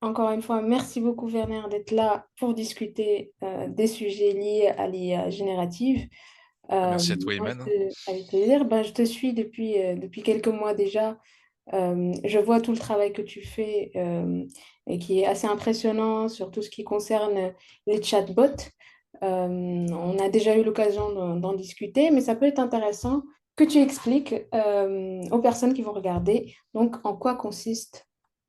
Encore une fois, merci beaucoup Werner d'être là pour discuter des sujets liés à l'IA générative. Merci à toi, Moi, Iman. avec plaisir. Ben, je te suis depuis quelques mois déjà. Je vois tout le travail que tu fais et qui est assez impressionnant sur tout ce qui concerne les chatbots. On a déjà eu l'occasion d'en discuter, mais ça peut être intéressant que tu expliques aux personnes qui vont regarder donc en quoi consiste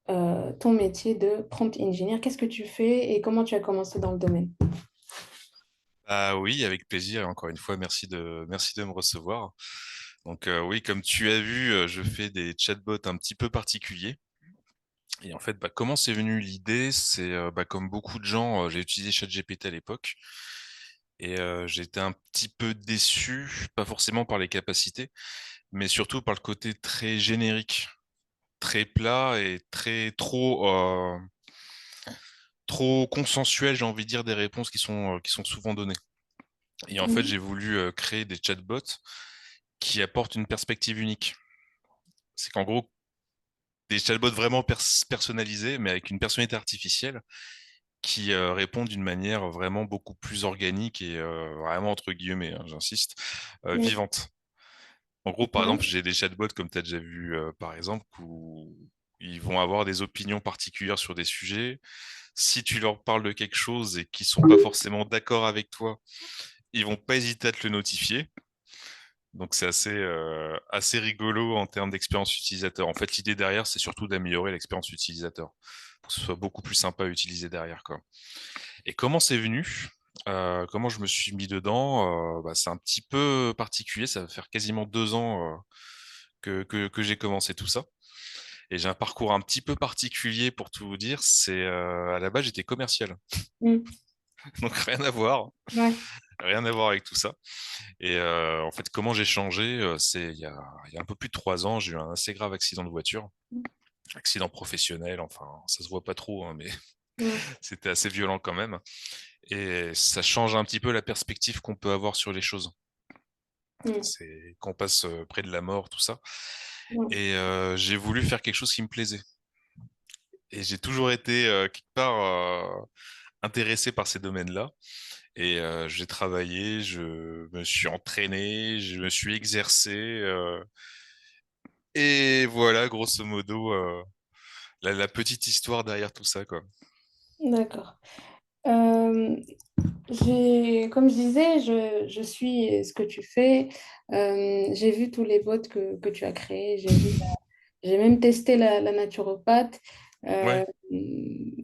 ton métier de prompt engineer. Qu'est-ce que tu fais et comment tu as commencé dans le domaine? Ah oui, avec plaisir. Et encore une fois, merci de me recevoir. Donc oui, comme tu as vu, je fais des chatbots un petit peu particuliers. Et en fait, comment c'est venu l'idée? C'est comme beaucoup de gens, j'ai utilisé ChatGPT à l'époque et j'étais un petit peu déçu, pas forcément par les capacités, mais surtout par le côté très générique, très plat et très trop consensuel, j'ai envie de dire, des réponses qui sont souvent données. Et en fait, Mhm. j'ai voulu créer des chatbots qui apportent une perspective unique. C'est qu'en gros, des chatbots vraiment personnalisés, mais avec une personnalité artificielle, qui répondent d'une manière vraiment beaucoup plus organique et vraiment, entre guillemets, hein, j'insiste, Mhm. vivante. En gros, par Ouais. exemple, j'ai des chatbots, comme tu as déjà vu, par exemple, où ils vont avoir des opinions particulières sur des sujets. Si tu leur parles de quelque chose et qu'ils sont pas forcément d'accord avec toi, ils vont pas hésiter à te le notifier. Donc c'est assez rigolo en termes d'expérience utilisateur. En fait, l'idée derrière, c'est surtout d'améliorer l'expérience utilisateur pour que ce soit beaucoup plus sympa à utiliser derrière, quoi. Et comment c'est venu? Comment je me suis mis dedans? C'est un petit peu particulier. Ça va faire quasiment 2 ans que j'ai commencé tout ça. Et j'ai un parcours un petit peu particulier pour tout vous dire. C'est à la base, j'étais commercial, Mhm. donc Ouais. rien à voir avec tout ça. Et en fait, comment j'ai changé, c'est il y a un peu plus de 3 ans, j'ai eu un assez grave accident de voiture, accident professionnel, enfin, ça se voit pas trop, hein, mais Ouais. c'était assez violent quand même. Et ça change un petit peu la perspective qu'on peut avoir sur les choses. Mhm. C'est qu'on passe près de la mort, tout ça. Ouais. Et j'ai voulu faire quelque chose qui me plaisait. Et j'ai toujours été quelque part intéressé par ces domaines-là. Et j'ai travaillé, je me suis entraîné, je me suis exercé. Et voilà, grosso modo, la petite histoire derrière tout ça, quoi. D'accord. Euh, comme je disais, je suis ce que tu fais. J'ai vu tous les bots que tu as créés. J'ai même testé la naturopathe. Ouais, Euh,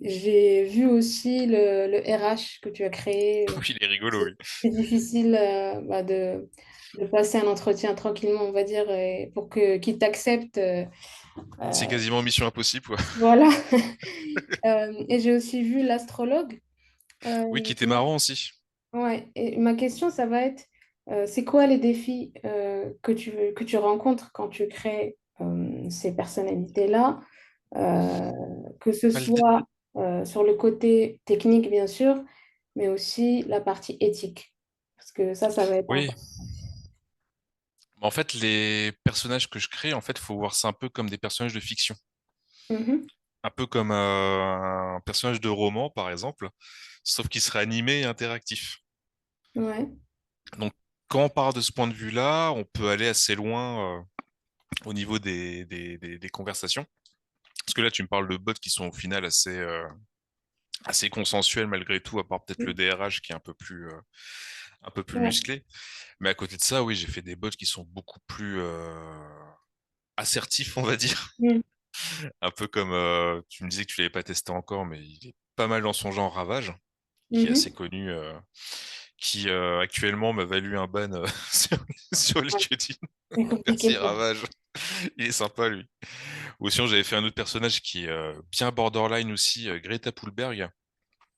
j'ai vu aussi le RH que tu as créé. oui, il est rigolo, oui. C'est difficile de passer un entretien tranquillement, on va dire, et pour qu'il t'accepte. C'est Euh, quasiment mission impossible, quoi. voilà. Et j'ai aussi vu l'astrologue. Oui, qui Euh, était marrant aussi. ouais. Et ma question, ça va être, c'est quoi les défis que tu rencontres quand tu crées ces personnalités-là, euh, que ce Bah, le dé- soit sur le côté technique, bien sûr, mais aussi la partie éthique. Parce que ça va être Oui. important. En fait, les personnages que je crée, en fait, faut voir ça un peu comme des personnages de fiction. Mhm. Un peu comme un personnage de roman, par exemple, sauf qu'il serait animé et interactif. Ouais. Donc, quand on part de ce point de vue-là, on peut aller assez loin au niveau des conversations. Parce que là, tu me parles de bots qui sont au final assez consensuels malgré tout, à part peut-être le DRH qui est un peu plus Ouais. musclé. Mais à côté de ça, oui, j'ai fait des bots qui sont beaucoup plus assertifs, on va dire. Mm. Un peu comme tu me disais que tu l'avais pas testé encore, mais il est pas mal dans son genre Ravage, qui est assez Mhm. connu, qui actuellement m'a valu un ban sur, sur Ouais. LinkedIn. C'est compliqué Merci ça. Ravage, il est sympa lui. Ou sinon j'avais fait un autre personnage qui est bien borderline aussi, Greta Thunberg,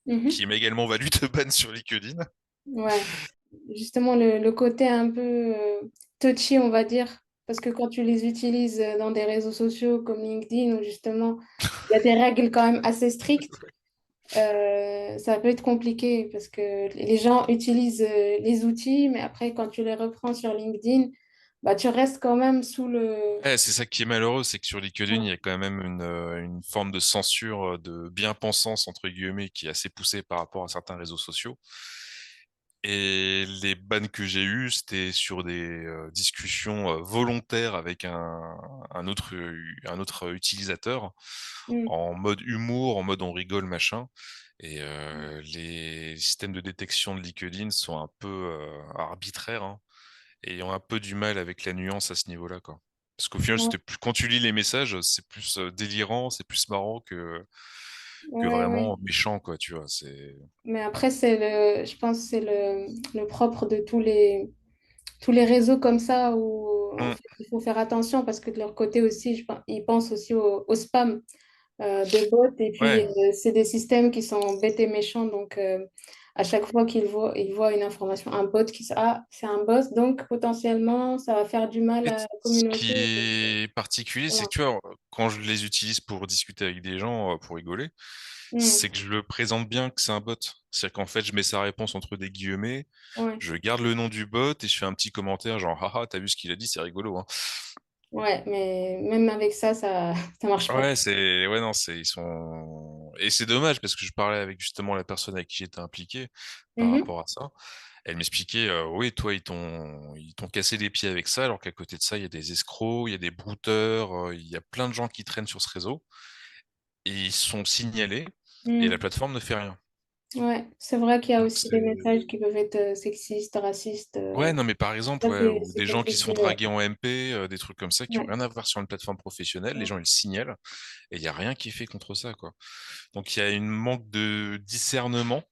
Mhm. qui m'a également valu de ban sur LinkedIn. Ouais. Justement, le côté un peu touchy, on va dire, parce que quand tu les utilises dans des réseaux sociaux comme LinkedIn, où justement, il y a des règles quand même assez strictes, ça peut être compliqué parce que les gens utilisent les outils, mais après, quand tu les reprends sur LinkedIn, bah, tu restes quand même sous le... Ouais, c'est ça qui est malheureux, c'est que sur LinkedIn, il y Ouais. a quand même une forme de censure, de bien-pensance, entre guillemets, qui est assez poussée par rapport à certains réseaux sociaux. Et les bans que j'ai eus, c'était sur des discussions volontaires avec un autre utilisateur, Mm. en mode humour, en mode on rigole, machin. Et les systèmes de détection de LinkedIn sont un peu arbitraires, hein, et ont un peu du mal avec la nuance à ce niveau-là, quoi. Parce qu'au final, Ouais, c'était plus, quand tu lis les messages, c'est plus délirant, c'est plus marrant que ouais, ouais. vraiment méchant, quoi, tu vois. C'est... Mais après, je pense que c'est le propre de tous les réseaux comme ça où en Mm. fait, il faut faire attention parce que de leur côté aussi, ils pensent aussi au spam de bots et puis Ouais. c'est des systèmes qui sont bêtes et méchants. Donc, à chaque fois ils voient une information, un bot qui dit, ah, c'est un boss, donc potentiellement, ça va faire du mal Et à la ce communauté. qui est particulier, c'est Voilà. que tu vois, quand je les utilise pour discuter avec des gens, pour rigoler, Hmm. c'est que je le présente bien que c'est un bot. C'est-à-dire qu'en fait, je mets sa réponse entre des guillemets, Ouais. je garde le nom du bot et je fais un petit commentaire genre, haha, t'as vu ce qu'il a dit, c'est rigolo, hein. Ouais, mais même avec ça, ça marche pas. Ouais, ouais, non, ils sont, et c'est dommage parce que je parlais avec justement la personne avec qui j'étais impliqué par Mhm. rapport à ça. Elle m'expliquait, oui, toi, ils t'ont cassé les pieds avec ça, alors qu'à côté de ça, il y a des escrocs, il y a des brouteurs, il y a plein de gens qui traînent sur ce réseau et ils sont signalés et la Hmm. plateforme ne fait rien. Ouais, c'est vrai qu'il y a Donc aussi des messages c'est, qui peuvent être sexistes, racistes. ouais, non, mais par exemple, Ça, ouais, ou c'est des gens qui se font compliqué, ouais. draguer en MP, des trucs comme ça qui ont Ouais, rien à voir sur une plateforme professionnelle, les ouais. gens ils signalent et il y a rien qui est fait contre ça, quoi. Donc il y a une manque de discernement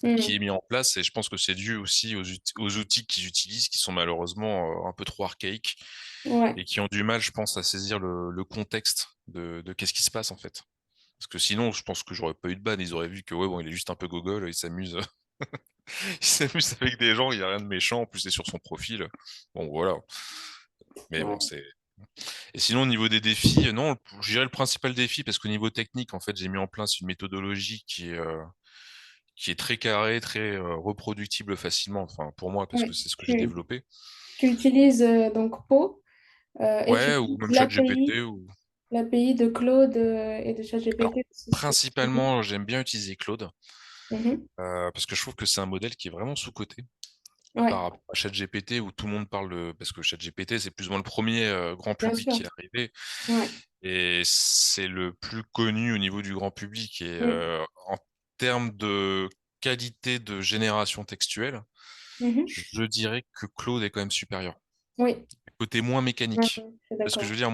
qui Hmm. est mis en place et je pense que c'est dû aussi aux outils qu'ils utilisent qui sont malheureusement un peu trop archaïques Ouais, et qui ont du mal, je pense, à saisir le contexte de qu'est-ce qui se passe en fait. Parce que sinon, je pense que j'aurais pas eu de ban. Ils auraient vu que ouais, bon, il est juste un peu gogol, il s'amuse, il s'amuse avec des gens, il y a rien de méchant. En plus, c'est sur son profil. Bon, voilà. Mais bon, ouais, c'est. Et sinon, au niveau des défis, non, je dirais le principal défi, parce qu'au niveau technique, en fait, j'ai mis en place une méthodologie qui est très carrée, très reproductible facilement. Enfin, pour moi, parce que ouais. c'est ce que j'ai développé. Tu utilises donc Po et tu Ouais, ou utilises même ChatGPT ou. l'API de Claude et de Alors, ChatGPT. principalement, j'aime bien utiliser Claude. Mhm. Parce que je trouve que c'est un modèle qui est vraiment sous-coté Ouais, par rapport à ChatGPT où tout le monde parle de... Parce que ChatGPT, c'est plus ou moins le premier grand bien public sûr. qui est arrivé Ouais. et c'est le plus connu au niveau du grand public. Et Mm. en termes de qualité de génération textuelle, Mhm. je dirais que Claude est quand même supérieur. Oui, Côté moins ouais, mécanique. ouais, je suis Parce que je d'accord. veux dire,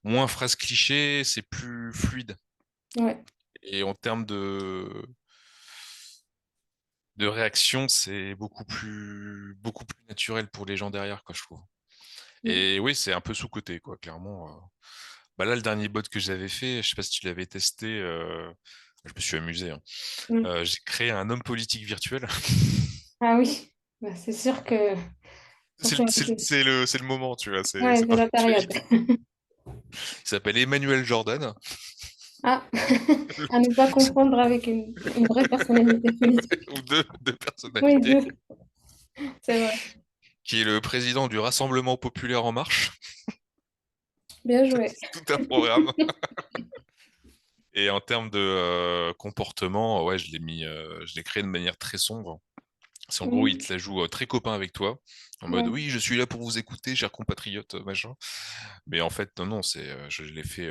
moins phrase cliché, c'est plus fluide. Ouais. Et en termes de réaction, c'est beaucoup plus naturel pour les gens derrière, quoi, je trouve. Mm. Et oui, c'est un peu sous-coté, quoi, clairement. Bah là, le dernier bot que j'avais fait, je sais pas si tu l'avais testé, je me suis amusé, hein. Mm. J'ai créé un homme politique virtuel. Ah oui, bah, c'est sûr que surtout avec C'est le moment, tu vois, ouais, c'est c'est pas la période. l'actualité. Il s'appelle Emmanuel Jordan. Ah, à ne pas confondre avec une vraie personnalité politique. ou deux Oui, personnalités, deux, c'est vrai. qui est le président du Rassemblement populaire En Marche. Bien joué. C'est tout un programme. Et en termes de comportement, ouais, je l'ai créé de manière très sombre. C'est en gros, il Mhm. te la joue très copain avec toi, en mode Ouais. oui, je suis là pour vous écouter, chers compatriotes, machin. Mais en fait, non, non, je l'ai fait.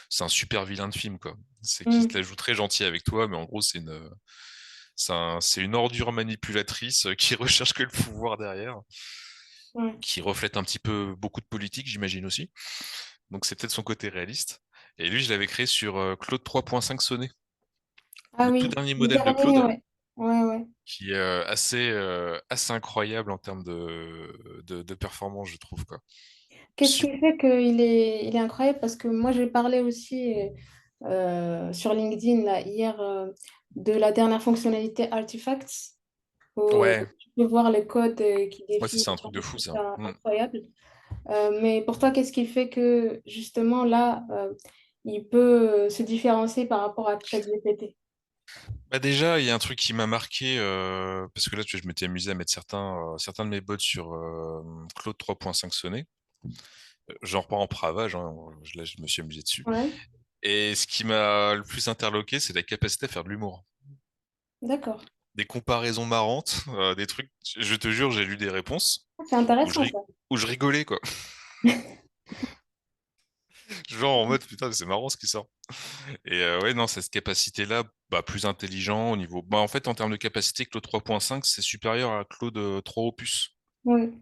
C'est un super vilain de film, quoi. C'est qu'il te Mm. la joue très gentil avec toi, mais en gros, c'est une ordure manipulatrice qui recherche que le pouvoir derrière, Ouais. qui reflète un petit peu beaucoup de politique, j'imagine aussi. Donc c'est peut-être son côté réaliste. Et lui, je l'avais créé sur Claude 3.5 Sonnet, Ah le tout oui, dernier le modèle de dernier, Claude, ouais. Ouais, ouais. qui est assez incroyable en termes de performance, je trouve, quoi. Qu'est-ce qui fait il est incroyable? Parce que moi, j'ai parlé aussi sur LinkedIn là, hier de la dernière fonctionnalité Artifacts, où Ouais, tu peux voir le code qui ouais, défile. c'est un truc Enfin, de je fou, trouve ça. ça Mm. incroyable. Mais pour toi, qu'est-ce qui fait que justement là, il peut se différencier par rapport à ChatGPT? Bah déjà, il y a un truc qui m'a marqué, parce que là, tu vois, je m'étais amusé à mettre certains de mes bots sur Claude 3.5 sonné. J'en reprends en pravage, hein, là, je me suis amusé dessus. Ouais, Et ce qui m'a le plus interloqué, c'est la capacité à faire de l'humour. d'accord. Des comparaisons marrantes, des trucs, je te jure, j'ai lu des réponses C'est où intéressant ça. où je rigolais, quoi. Genre en mode, putain, c'est marrant ce qui sort. Et ouais, non, cette capacité-là, bah, plus intelligent au niveau. Bah, en fait, en termes de capacité, Claude 3.5, c'est supérieur à Claude 3 Opus, Oui.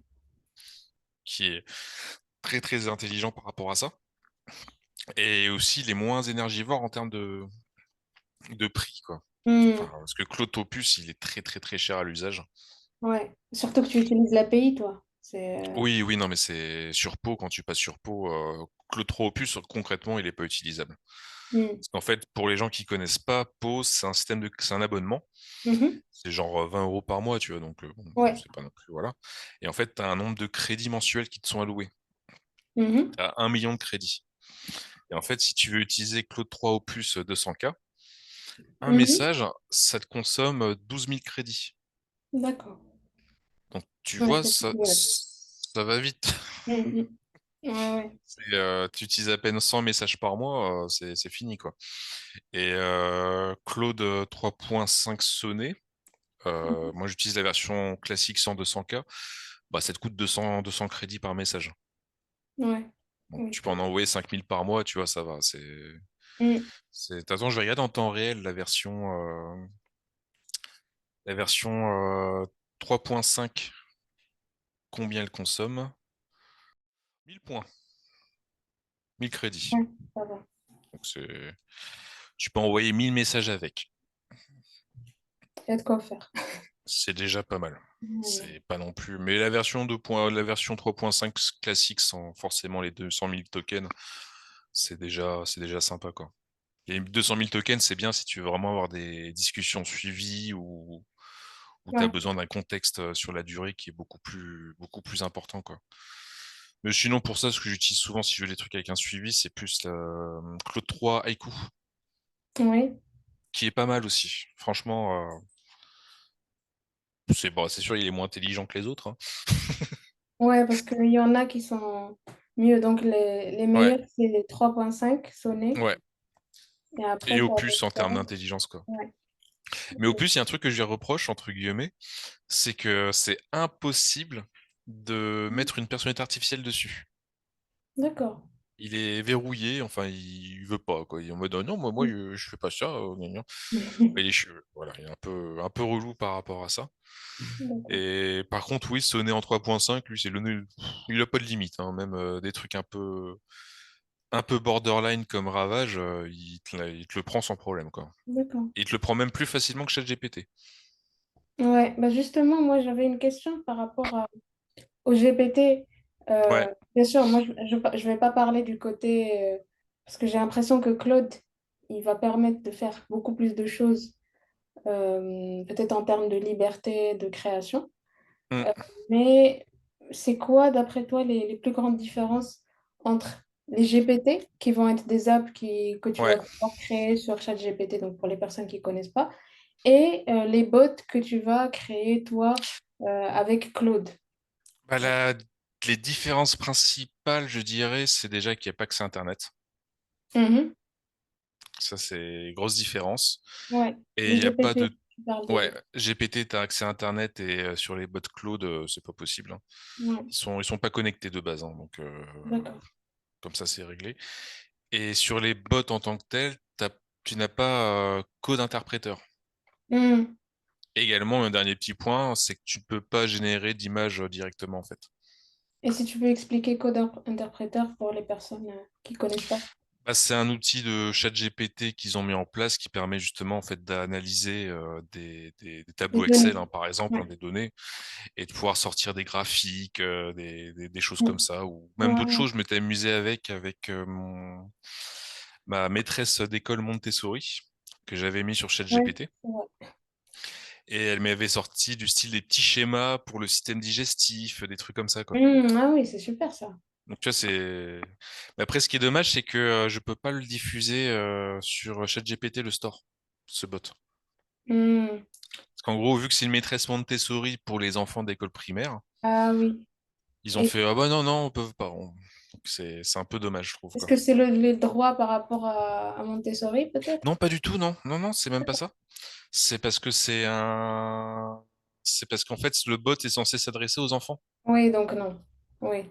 qui est très très intelligent par rapport à ça. Et aussi les moins énergivores en termes de prix, quoi. Enfin, Hmm, parce que Claude Opus, il est très très très cher à l'usage. ouais. Surtout que tu utilises l'API, toi. C'est Oui, oui, non, mais c'est sur Pau, quand tu passes sur Pau, Claude 3 Opus, concrètement, il n'est pas utilisable. hmm. Parce qu'en fait, pour les gens qui connaissent pas, Pau, c'est un abonnement. Mhm. C'est genre 20 euros par mois, tu vois, donc bon, Ouais. c'est pas non plus, voilà. Et en fait, tu as un nombre de crédits mensuels qui te sont alloués. Mhm. Tu as 1 million de crédits. Et en fait, si tu veux utiliser Claude 3 Opus 200K, un Mhm. message, ça te consomme 12 000 crédits. D'accord. Donc, tu Ouais, vois, ouais. ça va vite. Mhm. Ouais, ouais. Tu utilises à peine 100 messages par mois, c'est fini, quoi. Et Claude 3.5 sonné, moi j'utilise la version classique 100-200K, bah, ça te coûte 200 crédits par message. Ouais. Donc Oui, tu peux c'est en vrai. envoyer 5 000 par mois, tu vois, ça va. Hmm. Attends, je vais regarder en temps réel la version 3.5, combien elle consomme? 1000 points, 1000 crédits. Ouais, ça va. Donc tu peux envoyer 1000 messages avec. Il y a de quoi faire. C'est déjà pas mal. Ouais. C'est pas non plus. Mais la version 3.5 classique sans forcément les 200 000 tokens, c'est déjà sympa, quoi. Et 200 000 tokens, c'est bien si tu veux vraiment avoir des discussions suivies ou où tu as Ouais. besoin d'un contexte sur la durée qui est beaucoup plus important, quoi. Mais sinon, pour ça, ce que j'utilise souvent si je veux des trucs avec un suivi, c'est plus Claude 3 Haiku, Oui. qui est pas mal aussi. Franchement, c'est bon, c'est sûr, il est moins intelligent que les autres, hein. Ouais, parce qu'il y en a qui sont mieux. Donc, les Ouais, meilleurs, c'est les 3.5 sonnés. ouais. Et après, Et tu as Opus en termes l'expérience. d'intelligence, quoi. Ouais. Mais Ok. Opus, il y a un truc que je lui reproche, entre guillemets, c'est que c'est impossible de mettre une personnalité artificielle dessus. D'accord. Il est verrouillé, enfin, il veut pas, quoi. Il est en mode, oh non, moi, je fais pas ça, gna gna. Mais voilà, il est un peu relou par rapport à ça. D'accord. Et par contre, oui, sonner en 3.5, lui, il a pas de limite, hein. Même des trucs un peu borderline comme Ravage, il te le prend sans problème, quoi. D'accord. Il te le prend même plus facilement que ChatGPT. Ouais, bah justement, moi j'avais une question par rapport au GPT. Ouais. Bien sûr, moi je vais pas parler du côté, parce que j'ai l'impression que Claude, il va permettre de faire beaucoup plus de choses, peut-être en termes de liberté de création. Mm. Euh, mais c'est quoi, d'après toi, les plus grandes différences entre les GPT, qui vont être des apps que tu Ouais. vas pouvoir créer sur ChatGPT, donc pour les personnes qui ne connaissent pas, et les bots que tu vas créer, toi, avec Claude? Bah, les différences principales, je dirais, c'est déjà qu'il n'y a pas que ça Internet. Mhm. Ça, c'est grosse différence. Ouais, Et le il n'y a pas GPT, de. tu parles de Ouais, GPT. GPT, tu as accès à Internet et sur les bots Claude, c'est pas possible, hein. Ouais, Ils sont pas connectés de base, hein, donc d'accord. comme ça, c'est réglé. Et sur les bots en tant que tels, tu n'as pas code interpréteur. Mhm. Également, un dernier petit point, c'est que tu ne peux pas générer d'image directement, en fait. Et si tu peux expliquer Code Interpréteur pour les personnes qui connaissent pas? Bah, c'est un outil de chat GPT qu'ils ont mis en place qui permet justement en fait d'analyser des Les tableaux données. Excel, hein, par exemple, Ouais. hein, des données, et de pouvoir sortir des graphiques, des choses comme Mhm. ça, ou même Ouais, d'autres ouais. choses. Je m'étais amusé avec ma maîtresse d'école Montessori que j'avais mis sur Ouais, ChatGPT. c'est vrai. Et elle m'avait sorti du style des petits schémas pour le système digestif, des trucs comme ça, quoi. Ah oui, c'est super ça. Donc tu vois, Mais après, ce qui est dommage, c'est que je peux pas le diffuser sur ChatGPT, le store, ce bot. Hmm. Parce qu'en gros, vu que c'est une maîtresse Montessori pour les enfants d'école primaire, Ah oui. ils ont Et fait, ah bah non, non, on peut pas. Donc c'est un peu dommage, je trouve, est-ce quoi. que c'est le droit par rapport à Montessori, peut-être? Non, pas du tout, non. Non, non, c'est même pas ça. C'est parce que c'est parce qu'en fait, le bot est censé s'adresser aux enfants. Oui, donc non. Oui.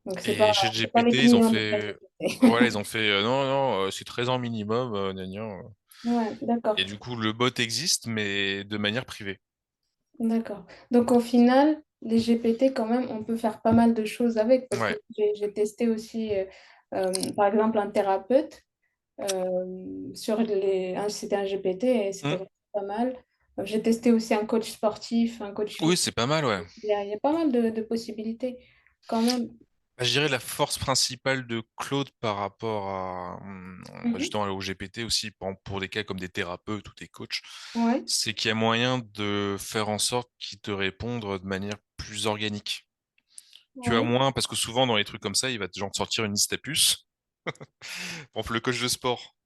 Donc Et chez c'est pas les GPT, ils ont clients de fait, ChatGPT. voilà, ils ont fait, non, non, c'est 13 ans minimum, gna gna. Ouais, d'accord. Et du coup, le bot existe, mais de manière privée. D'accord. Donc au final, les GPT, quand même, on peut faire pas mal de choses avec parce que Ouais. j'ai testé aussi, par exemple, un thérapeute c'était un GPT et c'était Hmm. vraiment pas mal. J'ai testé aussi un coach sportif, un coach Oui, physique. c'est pas mal, ouais. Il y a pas mal de possibilités quand même. Bah, je dirais la force principale de Claude par rapport à bah, Mhm. justement au GPT aussi, pour des cas comme des thérapeutes ou des coachs, Ouais, c'est qu'il y a moyen de faire en sorte qu'ils te répondent de manière plus organique. Tu as ouais, moins, parce que souvent dans les trucs comme ça, il va genre te sortir une liste à puces. Par exemple, le coach de sport,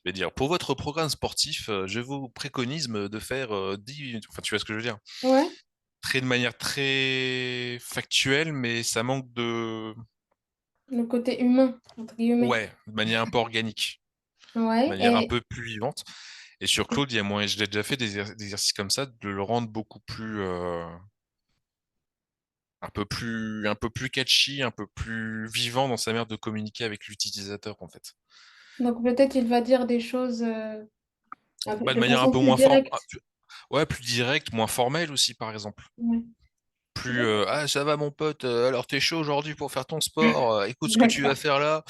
il va dire, pour votre programme sportif, je vous préconise de faire 10. Enfin, tu vois ce que je veux dire. ouais. De manière très factuelle, mais ça manque Le côté humain, entre guillemets. ouais, de manière un peu organique, de Ouais, manière un et peu plus vivante. Et sur Claude, il y a moyen, je l'ai déjà fait des exercices comme ça, de le rendre beaucoup plus, un peu plus catchy, un peu plus vivant dans sa manière de communiquer avec l'utilisateur, en fait. donc peut-être il va dire des choses Bah, de de manière un façon peu plus moins directe. ouais, plus directe, moins formelle aussi, par exemple. Ouais. Plus, ah, ça va, mon pote, alors t'es chaud aujourd'hui pour faire ton sport, écoute ce que tu vas D'accord. faire là.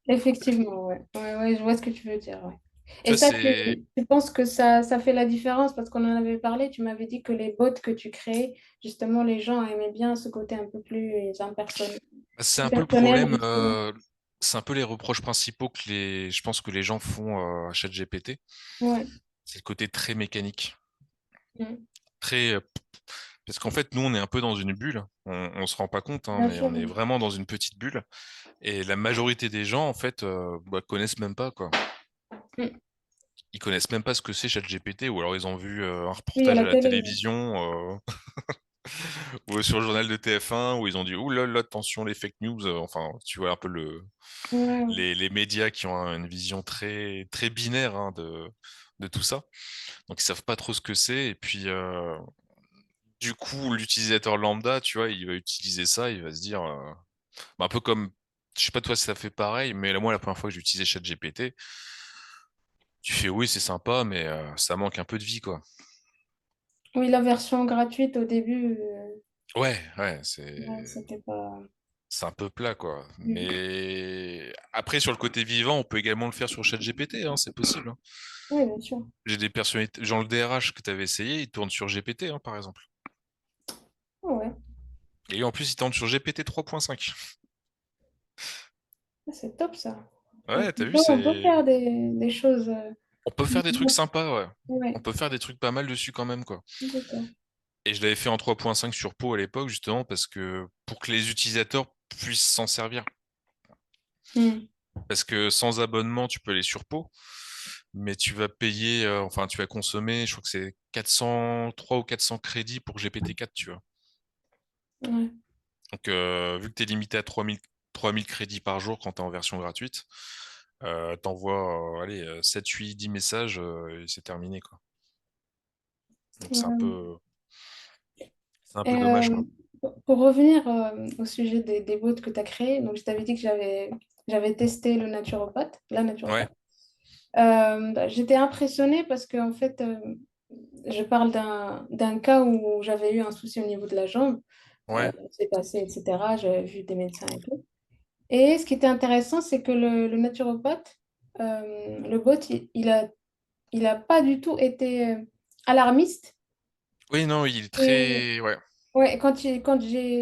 Effectivement, ouais. Ouais, ouais, je vois ce que tu veux dire, ouais. Tu Et vois, ça, c'est, tu penses que ça fait la différence parce qu'on en avait parlé, tu m'avais dit que les bots que tu crées, justement, les gens aimaient bien ce côté un peu plus c'est un peu le personnel, problème, justement. c'est un peu les reproches principaux je pense que les gens font à ChatGPT. Ouais. C'est le côté très mécanique. Mm. Très, parce qu'en fait, nous, on est un peu dans une bulle. On se rend pas compte, hein, Bien mais sûr. on est vraiment dans une petite bulle. Et la majorité des gens, en fait, bah, connaissent même pas, quoi. Mm. Ils connaissent même pas ce que c'est ChatGPT, ou alors ils ont vu un Oui, à reportage la à la télé. télévision ou sur le journal de TF1 où ils ont dit ouh là là, attention les fake news. Enfin, tu vois un peu Ouais, ouais. les médias qui ont une vision très très binaire hein, de tout ça. Donc ils savent pas trop ce que c'est. Et puis du coup, l'utilisateur lambda, tu vois, il va utiliser ça, il va se dire bah, un peu comme je sais pas toi si ça fait pareil, mais là, moi la première fois que j'ai utilisé ChatGPT, tu fais oui c'est sympa, mais ça manque un peu de vie quoi. Oui, la version gratuite au début, Ouais, ouais, ouais, c'était pas. c'est un peu plat, quoi. Mm. Mais après, sur le côté vivant, on peut également le faire sur ChatGPT, hein, c'est possible. Hein. Oui, bien sûr. J'ai des personnalités, genre le DRH que tu avais essayé, il tourne sur GPT, hein, par exemple. Ouais, Et en plus, il tourne sur GPT 3.5. c'est top ça. Ouais, t'as vu, On peut c'est... faire des choses. On peut faire des trucs sympas, ouais. On Ouais, peut faire des trucs pas mal dessus quand même, quoi. d'accord. Et je l'avais fait en 3.5 sur Pau à l'époque, justement, parce que pour que les utilisateurs puissent s'en servir. Mm. Parce que sans abonnement, tu peux aller sur Pau, mais tu vas payer, enfin, tu vas consommer, je crois que c'est 403 ou 400 crédits pour GPT-4, tu vois. Ouais. Donc, vu que tu es limité à 3000 crédits par jour quand tu es en version gratuite, t'envoies, allez, 7, 8, 10 messages et c'est terminé, quoi. Donc, Ouais. c'est un peu dommage, Euh, quoi. pour revenir au sujet des bots que tu as créés, donc je t'avais dit que j'avais testé la Ouais, naturopathe. Bah, j'étais impressionnée parce que en fait, je parle d'un cas où j'avais eu un souci au niveau de la jambe. ouais, C'est passé, etc. J'avais vu des médecins et tout. Et ce qui était intéressant, c'est que le naturopathe, le bot, il a pas du tout été alarmiste. oui, non, il est Et très, ouais, ouais,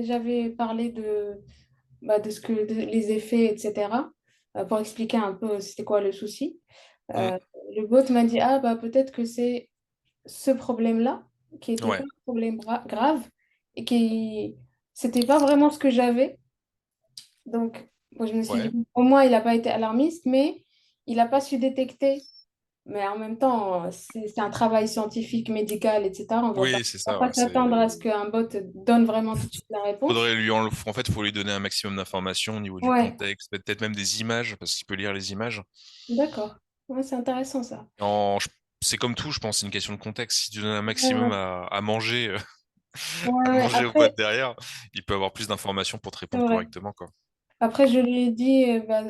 j'avais parlé de les effets, etc., pour expliquer un peu c'était quoi le souci, mm, euh, le bot m'a dit, ah, bah, peut-être que c'est ce problème-là, qui n'était pas ouais, un problème grave, et qui c'était pas vraiment ce que j'avais. Donc, moi, je me suis dit, ouais, au moins, il n'a pas été alarmiste, mais il n'a pas su détecter mais en même temps, c'est un travail scientifique, médical, etc. Oui, c'est On va ça, pas ouais. s'attendre à ce qu'un bot donne vraiment tout de suite la réponse. Faudrait en fait, faut lui donner un maximum d'informations au niveau du Ouais, contexte, peut-être même des images, parce qu'il peut lire les images. d'accord. Ouais, c'est intéressant ça. En- je- c'est comme tout, je pense, c'est une question de contexte. Si tu donnes un Ouais, maximum ouais. à manger, à Ouais, ouais. manger au bot derrière, il peut avoir plus d'informations pour te C'est répondre vrai. correctement, quoi. Après, je lui ai dit, bah,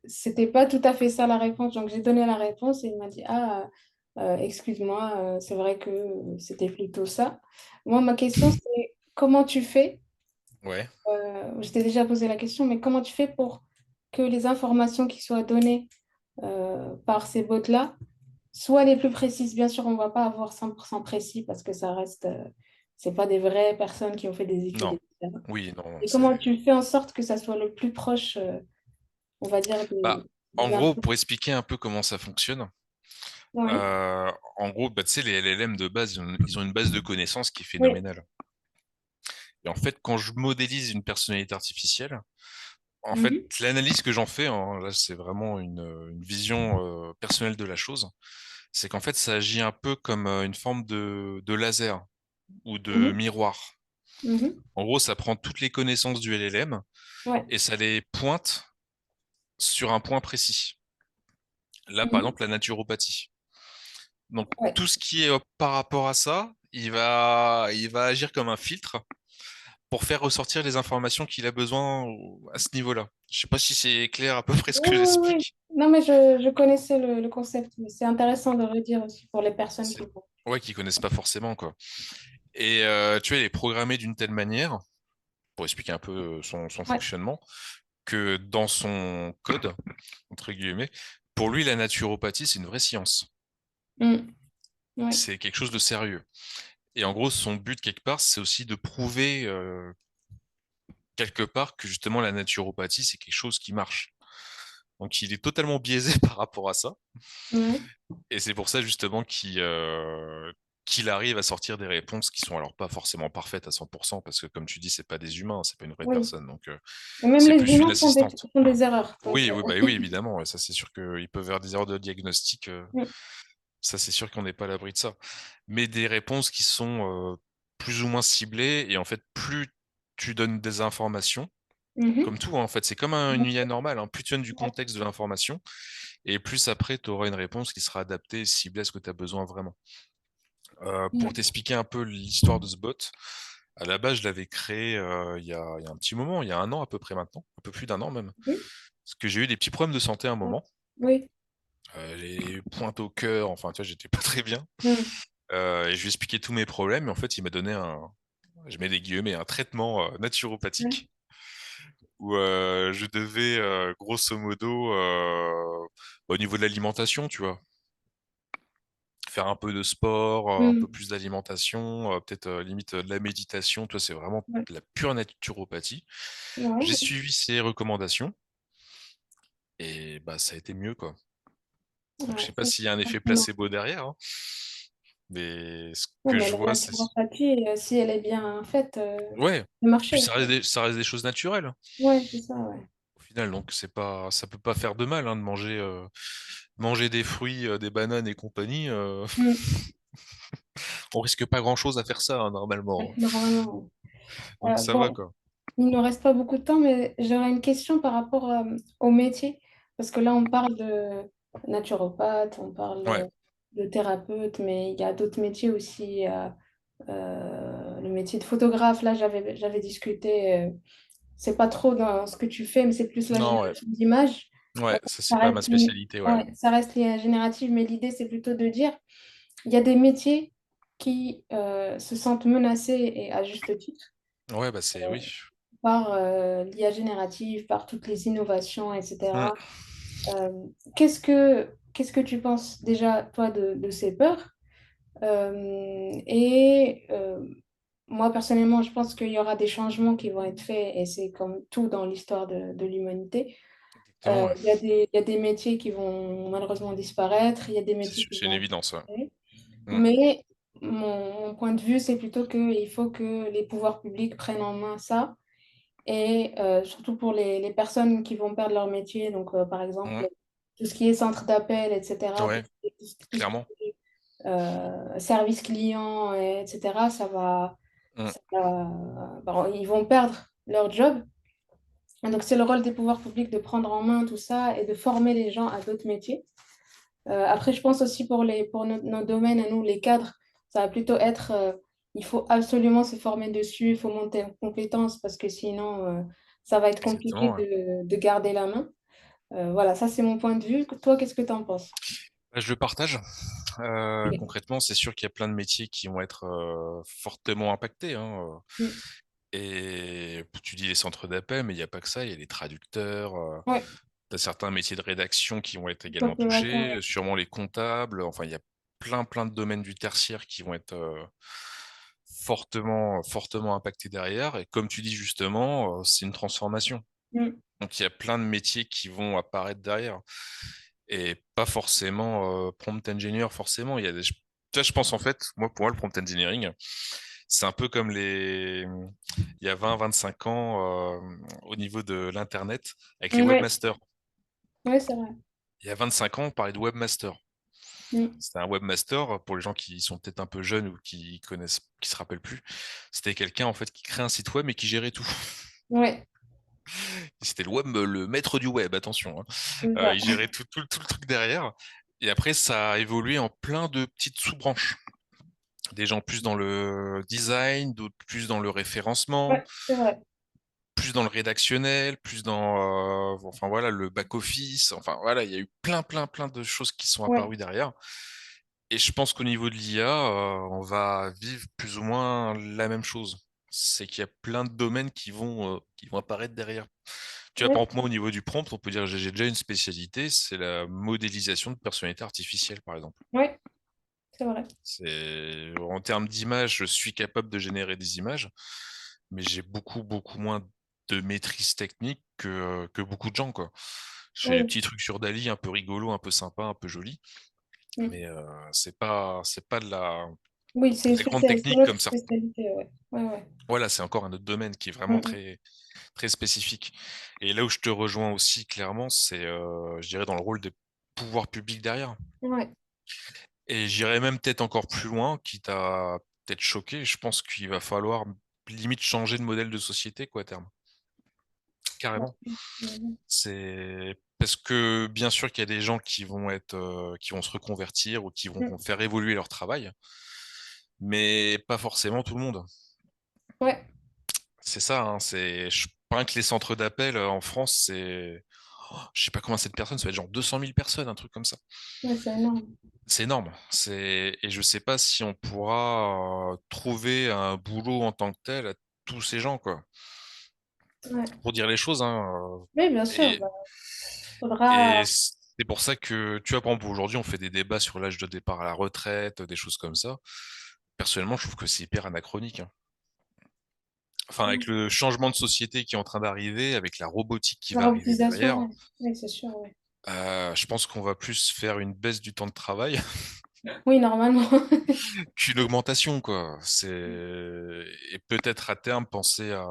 c'était pas tout à fait ça la réponse. Donc, j'ai donné la réponse et il m'a dit, ah, excuse-moi, c'est vrai que c'était plutôt ça. Moi, ma question, c'est comment tu fais? Ouais, Je t'ai déjà posé la question, mais comment tu fais pour que les informations qui soient données par ces bots-là soient les plus précises? Bien sûr, on ne va pas avoir 100% précis parce que ça reste, c'est pas des vraies personnes qui ont fait des études, non, etc. oui, non, Et comment c'est. tu fais en sorte que ça soit le plus proche, on va dire, Bah, de en gros, l'info? pour expliquer un peu comment ça fonctionne, Ouais. en gros, bah, tu sais, les LLM de base, ils ont une base de connaissances qui est Oui. phénoménale. Et en fait, quand je modélise une personnalité artificielle, en fait, Mhm. l'analyse que j'en fais, hein, là, c'est vraiment une vision personnelle de la chose, c'est qu'en fait, ça agit un peu comme une forme de laser ou de Mhm. miroir. Mhm. En gros, ça prend toutes les connaissances du LLM Ouais. et ça les pointe sur un point précis. Là, par Mhm. exemple, la naturopathie. Donc, Ouais. tout ce qui est par rapport à ça, il va agir comme un filtre pour faire ressortir les informations qu'il a besoin à ce niveau-là. Je sais pas si c'est clair à peu près ce Oui, que oui, oui. j'explique. Non, mais je connaissais le concept, mais c'est intéressant de redire aussi pour les personnes qui C'est vont. ouais, qu'ils connaissent pas forcément quoi. Et tu vois, il est programmé d'une telle manière pour expliquer un peu son Ouais. fonctionnement que dans son code entre guillemets, pour lui la naturopathie c'est une vraie science. Mm. Ouais. C'est quelque chose de sérieux. Et en gros, son but quelque part, c'est aussi de prouver quelque part que justement la naturopathie c'est quelque chose qui marche. Donc il est totalement biaisé par rapport à ça. Ouais. Et c'est pour ça justement qu'il arrive à sortir des réponses qui sont alors pas forcément parfaites à 100%, parce que comme tu dis, c'est pas des humains, c'est pas une vraie Oui. personne, donc Et même c'est les plus une humains assistante. font des erreurs. Donc, Oui, oui, bah oui, évidemment, et ça c'est sûr qu'ils peuvent avoir des erreurs de diagnostic, mm. ça c'est sûr qu'on n'est pas à l'abri de ça. Mais des réponses qui sont plus ou moins ciblées, et en fait, plus tu donnes des informations, comme Mhm. tout, hein, en fait, c'est comme une IA normale, hein, plus tu donnes du contexte de l'information, et plus après tu auras une réponse qui sera adaptée et ciblée à ce que tu as besoin vraiment. Pour Ouais. t'expliquer un peu l'histoire de ce bot, à la base, je l'avais créé il y a un petit moment, il y a un an à peu près maintenant, un peu plus d'un an même, Mhm. parce que j'ai eu des petits problèmes de santé à un moment, Oui. les pointes au cœur, enfin, tu vois, j'étais pas très bien, Mm. et je lui ai expliqué tous mes problèmes, et en fait, il m'a donné je mets des guillemets, un traitement Ouais. naturopathique, où je devais, grosso modo, au niveau de l'alimentation, tu vois, faire un peu de sport, un peu Mm. plus d'alimentation, peut-être limite de la méditation. Toi, c'est vraiment Ouais. de la pure naturopathie. J'ai Ouais. suivi ces recommandations et bah ça a été mieux quoi. Donc je Ouais. sais pas s'il y a un effet placebo derrière, hein, mais ce Ouais, que mais je la vois, c'est naturopathie, si elle est bien faite, ouais. le Puis marché. ça reste des choses naturelles hein, Ouais, c'est ça, ouais. au final. Donc c'est pas, ça peut pas faire de mal hein, de manger des fruits, des bananes et compagnie. Mm. On risque pas grand-chose à faire ça hein, Ouais, normalement. normalement. Donc ça va Bon, quoi. il ne reste pas beaucoup de temps, mais j'aurais une question par rapport au métier. Parce que là, on parle de naturopathe, on parle Ouais. de thérapeute, mais il y a d'autres métiers aussi. Le métier de photographe, là, j'avais discuté. C'est pas trop dans ce que tu fais, mais c'est plus la Non ouais. génération d'images. Ouais, ça Ça c'est pas ma reste, spécialité, ouais. ouais, ça reste génératif, mais l'idée, c'est plutôt de dire, il y a des métiers qui se sentent menacés et à juste titre Ouais, bah c'est oui. par l'IA générative, par toutes les innovations, Mm. etc. Euh, qu'est-ce que tu penses déjà, toi, de ces peurs? Moi, personnellement, je pense qu'il y aura des changements qui vont être faits et c'est comme tout dans l'histoire de l'humanité. Exactement, ouais. Il y a des métiers qui vont malheureusement disparaître, il y a des métiers qui C'est une vont évidence, ouais. créer. Mm. Mais mon point de vue, c'est plutôt qu'il faut que les pouvoirs publics prennent en main ça et surtout pour les personnes qui vont perdre leur métier, donc par exemple Mm. tout ce qui est centre d'appel, etc., Ouais. tout ce qui clairement. est service client, etc., Mm. bon, ils vont perdre leur job. Et donc, c'est le rôle des pouvoirs publics de prendre en main tout ça et de former les gens à d'autres métiers. Après, je pense aussi pour nos domaines, à nous, les cadres, ça va plutôt être, il faut absolument se former dessus, il faut monter en compétences parce que sinon, ça va être compliqué Exactement, ouais. de garder la main. Voilà, ça c'est mon point de vue. Toi, qu'est-ce que tu en penses? Bah, je le partage. Ok. Concrètement, c'est sûr qu'il y a plein de métiers qui vont être fortement impactés, hein. Mm. Et tu dis les centres d'appel, mais il n'y a pas que ça. Il y a les traducteurs. Ouais, Tu as certains métiers de rédaction qui vont être tout à également fait d'accord. touchés, sûrement les comptables. Enfin, il y a plein de domaines du tertiaire qui vont être fortement impactés derrière. Et comme tu dis justement, c'est une transformation. Mm. Donc, il y a plein de métiers qui vont apparaître derrière. Et pas forcément prompt engineer, forcément. Il y a des... Tu vois, je pense en fait, moi, pour moi, le prompt engineering, c'est un peu comme il y a 20-25 ans au niveau de l'Internet avec les Ouais, webmasters. ouais, c'est vrai. Il y a 25 ans, on parlait de webmaster. Mm. C'était un webmaster, pour les gens qui sont peut-être un peu jeunes ou qui connaissent, qui se rappellent plus. C'était quelqu'un en fait qui crée un site web et qui gérait tout. Ouais, C'était le maître du web, attention, hein. c'est ça. Il gérait tout le truc derrière. Et après, ça a évolué en plein de petites sous-branches. Des gens plus dans le design, d'autres plus dans le référencement, Ouais, c'est vrai. plus dans le rédactionnel, plus dans, enfin voilà, le back-office. Enfin voilà, il y a eu plein de choses qui sont Ouais, apparues derrière. Et je pense qu'au niveau de l'IA, on va vivre plus ou moins la même chose. C'est qu'il y a plein de domaines qui vont apparaître derrière. Tu vois, par ouais, exemple, moi, au niveau du prompt, on peut dire que j'ai déjà une spécialité, c'est la modélisation de personnalité artificielle, par exemple. ouais, c'est vrai. En termes d'image, je suis capable de générer des images, mais j'ai beaucoup moins de maîtrise technique que beaucoup de gens, quoi. Je fais des Oui. petits trucs sur Dali, un peu rigolo, un peu sympa, un peu joli, Mm. mais c'est pas Oui, de la grande c'est technique notre comme certains. spécialité, ouais. Ouais, ouais. Voilà, c'est encore un autre domaine qui est Mm, vraiment mm. très spécifique. Et là où je te rejoins aussi clairement, c'est, je dirais, dans le rôle des pouvoirs publics derrière. Ouais, Et j'irais même peut-être encore plus loin, quitte à peut-être choquer. Je pense qu'il va falloir limite changer de modèle de société, quoi, à terme. bien Carrément. sûr. Mhm. C'est parce que bien sûr qu'il y a des gens qui vont se reconvertir ou qui vont Mm. faire évoluer leur travail, mais pas forcément tout le monde. Ouais, C'est ça, hein, je pense que les centres d'appel en France, je sais pas combien c'est de personnes, ça va être genre 200 000 personnes, un truc comme ça. ouais, c'est énorme. C'est énorme. Et je sais pas si on pourra trouver un boulot en tant que tel à tous ces gens, quoi. Ouais. Pour dire les choses, hein. Oui, bien sûr, Et, bah, et faudra. c'est pour ça que, tu vois, par exemple, aujourd'hui, on fait des débats sur l'âge de départ à la retraite, des choses comme ça. Personnellement, je trouve que c'est hyper anachronique, hein. Enfin, avec le changement de société qui est en train d'arriver, avec la robotique qui La va arriver robotisation, derrière, ouais. Oui, c'est sûr, ouais. je pense qu'on va plus faire une baisse du temps de travail Oui, normalement. qu'une augmentation, quoi. Et peut-être à terme penser à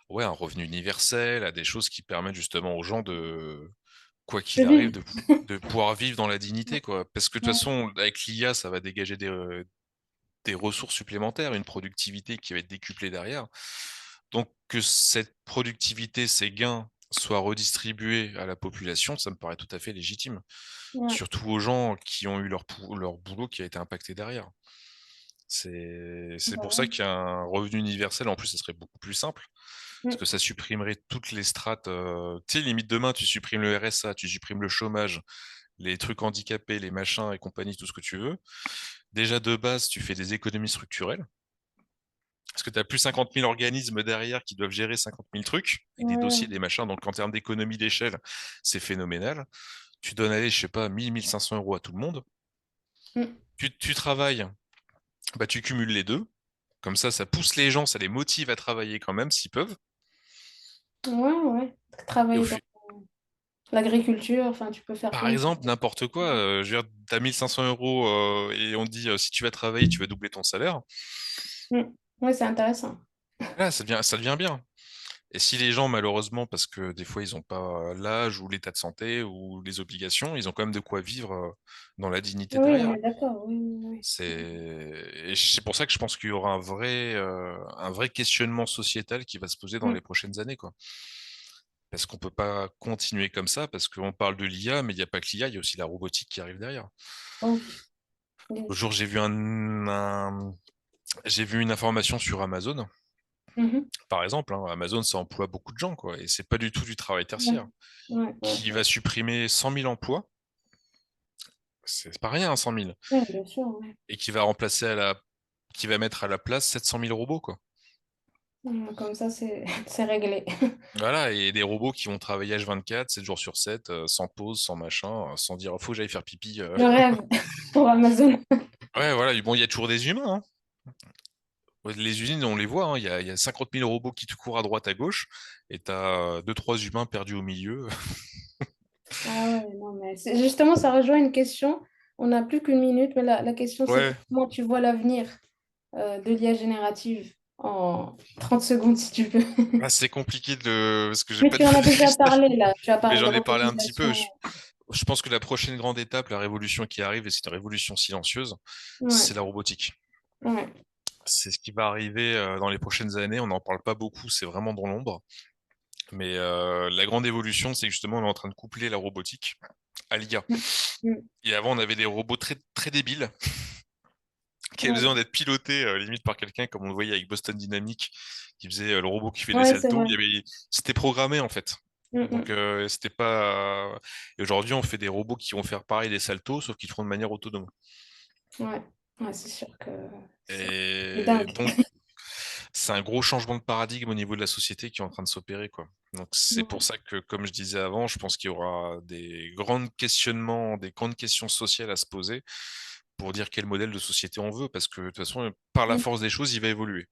ouais, un revenu universel, à des choses qui permettent justement aux gens de, quoi De qu'il arrive, vivre. de pouvoir vivre dans la dignité, quoi. Parce que de toute Ouais, façon, avec l'IA, ça va dégager des ressources supplémentaires, une productivité qui va être décuplée derrière. Donc que cette productivité, ces gains soient redistribués à la population, ça me paraît tout à fait légitime. ouais, Surtout aux gens qui ont eu leur boulot qui a été impacté derrière. C'est bah pour ça ouais. qu'il y a un revenu universel. En plus, ça serait beaucoup plus simple parce Mm. que ça supprimerait toutes les strates. Tu sais, limite demain, tu supprimes le RSA, tu supprimes le chômage, les trucs handicapés, les machins et compagnie, tout ce que tu veux. Déjà de base, tu fais des économies structurelles parce que tu as plus 50 000 organismes derrière qui doivent gérer 50 000 trucs avec des Ouais, dossiers, des machins. Donc en termes d'économie d'échelle, c'est phénoménal. Tu donnes, allez, je sais pas, 1000, 1500 euros à tout le monde. mm. Tu travailles, bah, tu cumules les deux. Comme ça pousse les gens, ça les motive à travailler quand même s'ils peuvent. Ouais, ouais. Et au Travailler dans fu- l'agriculture, enfin, tu peux faire Par plein de exemple, choses. n'importe quoi, je veux dire, t'as 1500 euros et on te dit si tu vas travailler, tu vas doubler ton salaire. Mm. Ouais, c'est intéressant. Là, ça devient bien. Et si les gens, malheureusement, parce que des fois, ils n'ont pas l'âge ou l'état de santé ou les obligations, ils ont quand même de quoi vivre dans la dignité Oui, on derrière. est d'accord. Oui, oui, C'est pour ça que je pense qu'il y aura un vrai questionnement sociétal qui va se poser dans oui. les prochaines années, quoi. Parce qu'on peut pas continuer comme ça, parce qu'on parle de l'IA, mais il n'y a pas que l'IA, il y a aussi la robotique qui arrive derrière. Oui, bien L'autre jour, sûr. j'ai vu une information sur Amazon, Mhm. par exemple, hein. Amazon, ça emploie beaucoup de gens, quoi, et c'est pas du tout du travail Ouais, tertiaire, ouais, ouais, qui va ouais. supprimer 100 000 emplois, c'est pas rien, 100 000, Ouais, bien sûr, ouais. et qui va mettre à la place 700 000 robots, quoi. Comme ça, c'est c'est réglé. Voilà, et des robots qui vont travailler H24, 7 jours sur 7, sans pause, sans machin, sans dire faut que j'aille faire pipi. Le rêve pour Amazon. Ouais, voilà, bon, il y a toujours des humains, hein. Ouais, les usines, on les voit, hein, il y a 50 000 robots qui te courent à droite, à gauche, et t'as deux, trois humains perdus au milieu. Ah ouais, non, mais justement, ça rejoint une question. On n'a plus qu'une minute, mais la question, c'est Ouais, comment tu vois l'avenir de l'IA générative en 30 secondes, si tu peux. ah, c'est compliqué de... parce que j'ai Mais pas tu de en as boule de déjà cristal, parlé, là. Tu as mais parlé de j'en ai parlé un petit peu. robotisation. Je pense que la prochaine grande étape, la révolution qui arrive, et c'est une révolution silencieuse, c'est Ouais, la robotique. ouais. C'est ce qui va arriver dans les prochaines années. On n'en parle pas beaucoup, c'est vraiment dans l'ombre. Mais la grande évolution, c'est que justement, on est en train de coupler la robotique à l'IA. Mm, mm. Et avant, on avait des robots très, très débiles qui avaient besoin Ouais, d'être pilotés limite par quelqu'un, comme on le voyait avec Boston Dynamics, qui faisait le robot qui fait des ouais, c'est saltos. vrai. C'était programmé en fait. Mm, Donc mm. c'était pas. Et aujourd'hui, on fait des robots qui vont faire pareil des saltos, sauf qu'ils le feront de manière autonome. Ouais, ouais, c'est sûr que c'est Et dingue. donc, c'est un gros changement de paradigme au niveau de la société qui est en train de s'opérer, quoi. Donc c'est pour Ouais. ça que, comme je disais avant, je pense qu'il y aura des grands questionnements, des grandes questions sociales à se poser pour dire quel modèle de société on veut, parce que de toute façon, par la Mm. force des choses, il va évoluer.